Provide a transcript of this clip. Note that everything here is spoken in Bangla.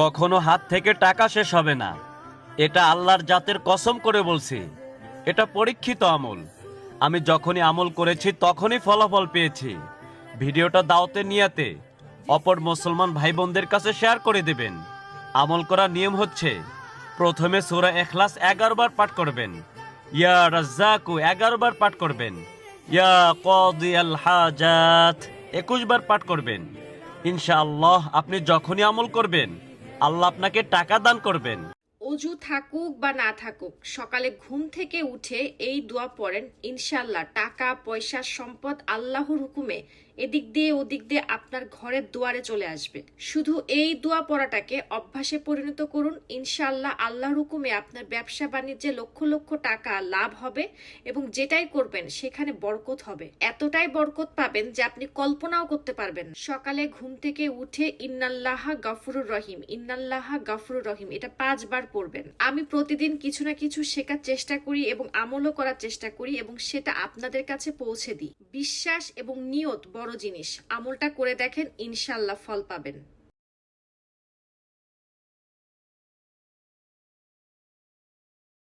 কখনো হাত থেকে টাকা শেষ হবে না। এটা আল্লাহর জাতের কসম করে বলছি। এটা পরীক্ষিত আমল। আমি যখনই আমল করেছি তখনই ফলাফল পেয়েছি। ভিডিওটা দাওয়াতের নিয়াতে অপর মুসলমান ভাই বোনদের কাছে শেয়ার করে দেবেন। আমল করার নিয়ম হচ্ছে, প্রথমে সূরা ইখলাস 11 বার পাঠ করবেন, ইয়া রাজ্জাকু 11 বার পাঠ করবেন, ইয়া কাদিয়াল হাজাত 21 বার পাঠ করবেন। ইনশাআল্লাহ আপনি যখনই আমল করবেন আল্লাহ আপনাকে টাকা দান করবেন। অজু থাকুক বা না থাকুক, সকালে ঘুম থেকে উঠে এই দোয়া পড়েন, ইনশাল্লাহ টাকা পয়সা সম্পদ আল্লাহর হুকুমে এদিক দিয়ে ওদিক দিয়ে আপনার ঘরের দুয়ারে চলে আসবে। শুধু এই দোয়া পড়াটাকে অভ্যাসে পরিণত করুন। ইনশাল্লাহ আল্লাহর হুকুমে আপনার ব্যবসা বাণিজ্যে লক্ষ লক্ষ টাকা লাভ হবে এবং যেটাই করবেন সেখানে বরকত হবে। এতটাই বরকত পাবেন যে আপনি কল্পনাও করতে পারবেন না। সকালে ঘুম থেকে উঠে ইন্নাল্লাহা গফুরুর রহিম, ইন্নাল্লাহা গফুরুর রহিম এটা 5 বার পড়বেন। আমি প্রতিদিন কিছু না কিছু শেখার চেষ্টা করি এবং আমলও করার চেষ্টা করি এবং সেটা আপনাদের কাছে পৌঁছে দিই। বিশ্বাস এবং নিয়ত বড় জিনিস। আমলটা করে দেখেন, ইনশাল্লাহ ফল পাবেন।